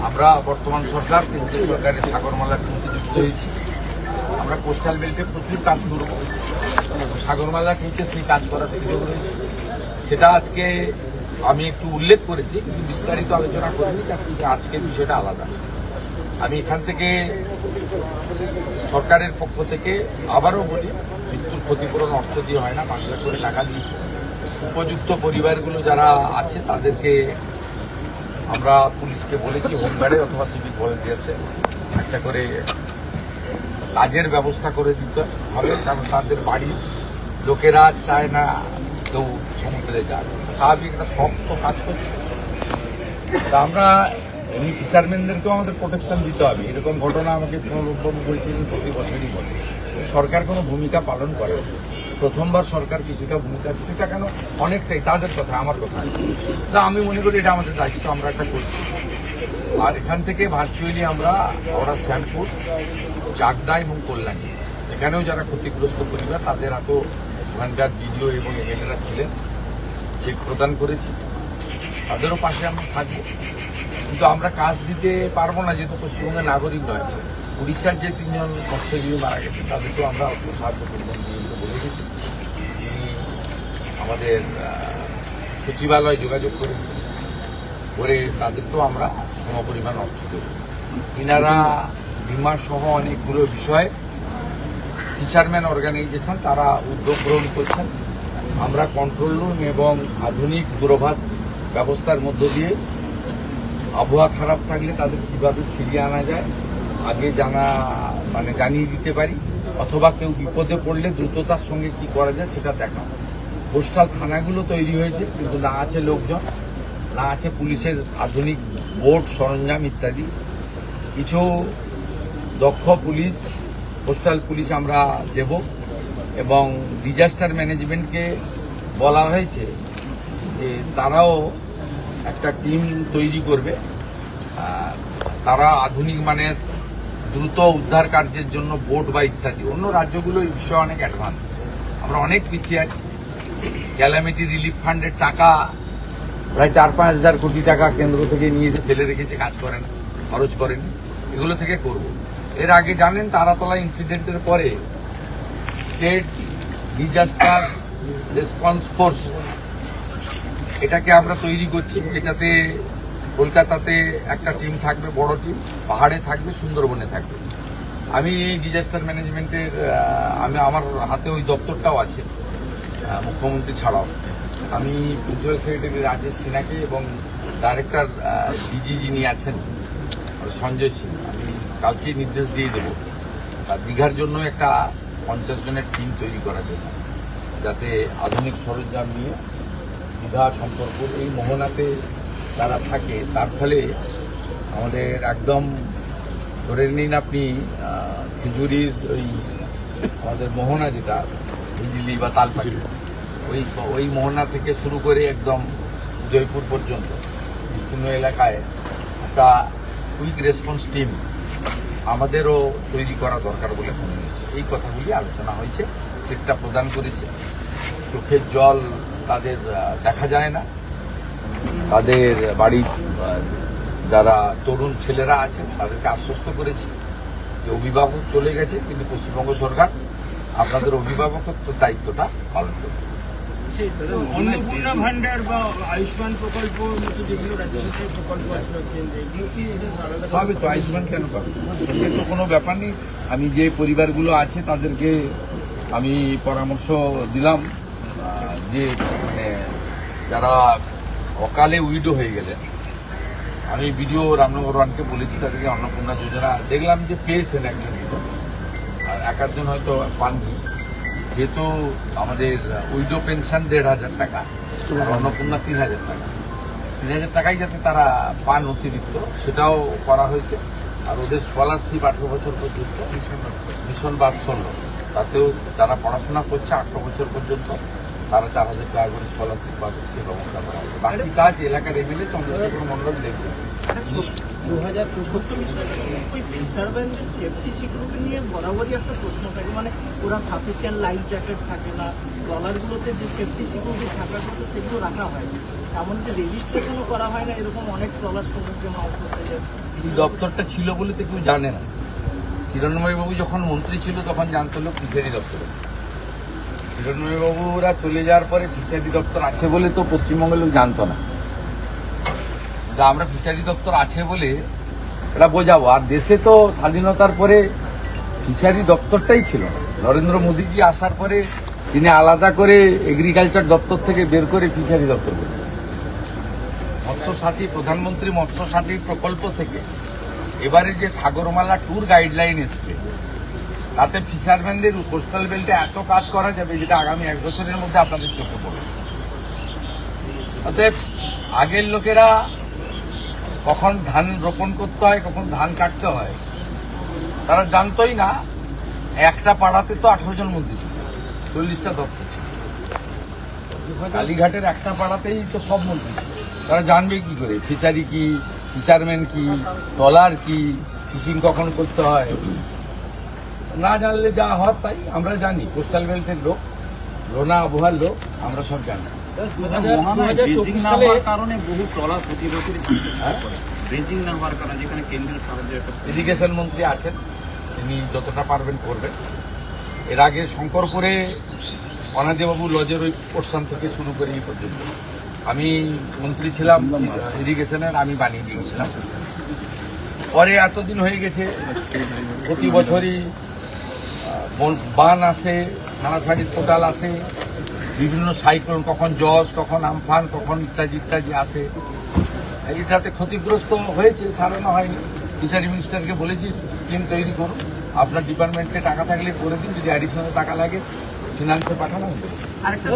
আমরা বর্তমান সরকার কেন্দ্রীয় সরকারের সাগরমালার সঙ্গে যুক্ত হয়েছি। আমরা কোস্টাল বেল্টে প্রচুর কাজ করব, সাগরমালা কিন্তু সেই কাজ করার সুযোগ রয়েছে। সেটা আজকে আমি একটু উল্লেখ করেছি, কিন্তু বিস্তারিত আলোচনা করিনি, কারণ আজকের বিষয়টা আলাদা। আমি এখান থেকে সরকারের পক্ষ থেকে আবারও বলি, মৃত্যুর ক্ষতিপূরণ অর্থ দিয়ে হয় না, 5 লাখ করে টাকা দিয়েছে। উপযুক্ত পরিবারগুলো যারা আছে তাদেরকে আমরা পুলিশকে বলেছি হোমগার্ডে অথবা সিভিক ভলেন্টিয়ার্সে একটা করে কাজের ব্যবস্থা করে দিতে হবে, কারণ তাদের বাড়ির লোকেরা চায় না কেউ সমুদ্রে যায়। স্বাভাবিক একটা শক্ত কাজ করছে। তা আমরা এমনি ফিশারম্যানদেরকেও আমাদের প্রোটেকশন দিতে হবে। এরকম ঘটনা আমাকে প্রণববাবু বলছিলেন প্রতি বছরই বলে। সরকার কোনো ভূমিকা পালন করে, প্রথমবার সরকার কিছুটা কেন অনেকটাই, তাদের কথা আমার কথা। তা আমি মনে করি এটা আমাদের দায়িত্ব, আমরা একটা করছি। আর এখান থেকে ভার্চুয়ালি আমরা শ্যামপুর, চাকদা এবং কল্যাণী, সেখানেও যারা ক্ষতিগ্রস্ত পরিবার তাদের হাতেও ওখানকার বিডিও এবং এমএলএরা ছিলেন, চেক প্রদান করেছি, তাদেরও পাশে আমরা থাকবো। কিন্তু আমরা কাজ দিতে পারবো না, যেহেতু পশ্চিমবঙ্গের নাগরিক নয়। উড়িষ্যার যে 3 জন মৎস্যজীবী মারা গেছে তাদেরকেও আমরা অর্থ সাহায্য করবেন দিয়ে বলে দিচ্ছি। তিনি আমাদের সচিবালয়ে যোগাযোগ করে তাদেরকেও আমরা সমপরিমাণ অর্থ দেব। ইনারা বিমা সহ অনেকগুলো বিষয়ে ফিশারম্যান অর্গানাইজেশন তারা উদ্যোগ গ্রহণ করছেন। আমরা কন্ট্রোল রুম এবং আধুনিক দূরভাষ ব্যবস্থার মধ্য দিয়ে আবহাওয়া খারাপ থাকলে তাদের কীভাবে ফিরিয়ে আনা যায় আগে জানিয়ে দিতে পারি, অথবা কেউ বিপদে পড়লে দ্রুততার সঙ্গে কি করা যায় সেটা দেখা। কোস্টাল থানাগুলো তৈরি হয়েছে, কিন্তু না আছে লোকজন, না আছে পুলিশের আধুনিক বোট সরঞ্জাম ইত্যাদি। কিছু দক্ষ পুলিশ, কোস্টাল পুলিশ আমরা দেব, এবং ডিজাস্টার ম্যানেজমেন্টকে বলা হয়েছে যে তারাও একটা টিম তৈরি করবে। তারা আধুনিক মানের দ্রুত উদ্ধার কার্যের জন্য বোট বা ইত্যাদি। অন্য রাজ্যগুলো এই বিষয়ে অনেক অ্যাডভান্স, আমরা অনেক পিছিয়ে আছি। ক্যালামিটি রিলিফ ফান্ডের টাকা প্রায় 4-5 হাজার কোটি টাকা কেন্দ্র থেকে নিয়ে এসে ফেলে রেখেছে, কাজ করে না, খরচ করেনি। এগুলো থেকে করব। এর আগে জানেন তারাতলা ইনসিডেন্টের পরে স্টেট ডিজাস্টার রেসপন্স ফোর্স এটাকে আমরা তৈরি করছি, যেটাতে কলকাতাতে একটা টিম থাকবে, বড় টিম, পাহাড়ে থাকবে, সুন্দরবনে থাকবে। আমি এই ডিজাস্টার ম্যানেজমেন্টের আমার হাতে ওই দপ্তরটাও আছে, মুখ্যমন্ত্রী ছাড়াও। আমি প্রিন্সিপাল সেক্রেটারি রাজেশ সিনহাকে এবং ডাইরেক্টর ডিজি যিনি আছেন সঞ্জয় সিং, আমি কালকেই নির্দেশ দিয়ে দেবো দীঘার জন্য একটা 50 জনের টিম তৈরি করার জন্য, যাতে আধুনিক সরঞ্জাম নিয়ে দীঘা সম্পর্ক এই মোহনাতে তারা থাকে। তার ফলে আমাদের একদম ধরে নিন আপনি খেজুরির আমাদের মোহনা যেটা হিজলি বা তালপাটি, ওই মোহনা থেকে শুরু করে একদম জয়পুর পর্যন্ত বিস্তীর্ণ এলাকায় একটা কুইক রেসপন্স টিম আমাদেরও তৈরি করা দরকার বলে মনে হয়েছে। এই কথাগুলি আলোচনা হয়েছে, চেকটা প্রদান করেছে। চোখের জল তাদের দেখা যায় না, তাদের বাড়ির যারা তরুণ ছেলেরা আছে তাদেরকে আশ্বস্ত করেছি যে অভিভাবক চলে গেছে, কিন্তু পশ্চিমবঙ্গ সরকার আপনাদের অভিভাবকত্ব দায়িত্বটা পালন করবে। অন্নপূর্ণা ভান্ডার বা আয়ুষ্মান প্রকল্প যেগুলো রাজ্য সরকারের প্রকল্প আছে এগুলো কি পাবে তো? আয়ুষ্মান কেন পাবে? সঙ্গে তো কোনো ব্যাপার নেই। আমি যে পরিবারগুলো আছে তাদেরকে আমি পরামর্শ দিলাম যে যারা অকালে উইডো হয়ে গেলেন, আমি বিডিও রামনগর ওয়ানকে বলেছি তাদেরকে অন্নপূর্ণা যোজনা দেখলাম যে পেয়েছেন একজন বিডিও, আর একজন হয়তো পাননি। যেহেতু আমাদের উইডো পেনশন 1,500 টাকা, আর অন্নপূর্ণা 3,000 টাকা, 3,000 টাকাই যাতে তারা পান অতিরিক্ত, সেটাও করা হয়েছে। আর ওদের স্কলারশিপ 18 বছর পর্যন্ত মিশন বাৎসল্য, তাতেও যারা পড়াশোনা করছে 18 বছর পর্যন্ত তারা 4,000 টাকা করে স্কলারশিপ পাবে, সে ব্যবস্থা করা হবে। বাকি কাজ এলাকার এমএলএ চন্দ্রশেখর মন্ডল দেখবে। 2074 ফিশারম্যানদের সেফটি সিকিউরিটি নিয়ে বরাবরই একটা প্রশ্ন থাকে, মানে ওরা সাফিসিয়েন্ট লাইফ জ্যাকেট থাকে না, ট্রলারগুলোতে যে সেফটি সিকিউরিটি থাকার কথা সেগুলো রাখা হয়, এমনকি রেজিস্ট্রেশনও করা হয় না, এরকম অনেক ট্রলার সমুদ্রে মাছ ধরতে যায়। এই দপ্তরটা ছিল বলে তো কেউ জানে না। হিরণ্ময়বাবু যখন মন্ত্রী ছিল তখন জানতো লোক ফিশারি দপ্তর আছে। হিরণ্ময়বাবুরা চলে যাওয়ার পরে ফিশারি দপ্তর আছে বলে তো পশ্চিমবঙ্গের লোক জানতো না। তা আমরা ফিশারি দপ্তর আছে বলে এটা বোঝাবো। আর দেশে তো স্বাধীনতার পরে ফিশারি দপ্তরটাই ছিল না। নরেন্দ্র মোদীজি আসার পরে তিনি আলাদা করে এগ্রিকালচার দপ্তর থেকে বের করে ফিশারি দপ্তর করেছেন। মৎস্য সাথী, প্রধানমন্ত্রী মৎস্য সাথী প্রকল্প থেকে এবারে যে সাগরমালা ট্যুর গাইডলাইন এসছে, তাতে ফিশারম্যানদের কোস্টাল বেল্টে এত কাজ করা যাবে যেটা আগামী 1 বছরের মধ্যে আপনাদের চোখে পড়বে। অতএব আগের লোকেরা কখন ধান রোপণ করতে হয়, কখন ধান কাটতে হয়, তারা জানতোই না। একটা পাড়াতে তো 18 জন মন্ত্রী ছিল, 40টা দপ্তর ছিল। কালীঘাটের একটা পাড়াতেই তো সব মন্ত্রী ছিল। তারা জানবে কি করে ফিশারি কি, ফিশারম্যান কি, ট্রলার কি, ফিশিং কখন করতে হয়? না জানলে যা হয় তাই। আমরা জানি, কোস্টাল বেল্টের লোক, লোনা আবহাওয়ার লোক, আমরা সব জানি। বেজিং না হওয়ার কারণে বহু ট্রলার প্রতি বছরই হ্যাঁ? বেজিং না হওয়ার কারণে যেখানে কেন্দ্রের সাহায্যে একটা ইরিগেশন মন্ত্রী আছেন, তিনি যতটা পারবেন করবেন। এর আগে শঙ্করপুরে অনাদিবাবু লজের ওই পোর্শন থেকে শুরু করে এই পর্যন্ত আমি মন্ত্রী ছিলাম ইরিগেশনের, আমি বানিয়ে দিয়েছিলাম। পরে এতদিন হয়ে গেছে, প্রতি বছরই বান আসে, ছাড়াছাড়ির পোটাল আসে, বিভিন্ন সাইক্লোন, কখন জজ, কখন আমফান, কখন ইত্যাদি ইত্যাদি আসে। এটাতে ক্ষতিগ্রস্ত হয়েছে, সারানো হয়নি। ফিশারি মিনিস্টারকে বলেছি স্কিম তৈরি করুন, আপনার ডিপার্টমেন্টে টাকা থাকলে করে দিন, যদি অ্যাডিশনাল টাকা লাগে ফিনান্সে পাঠানো হবে। আরেকটা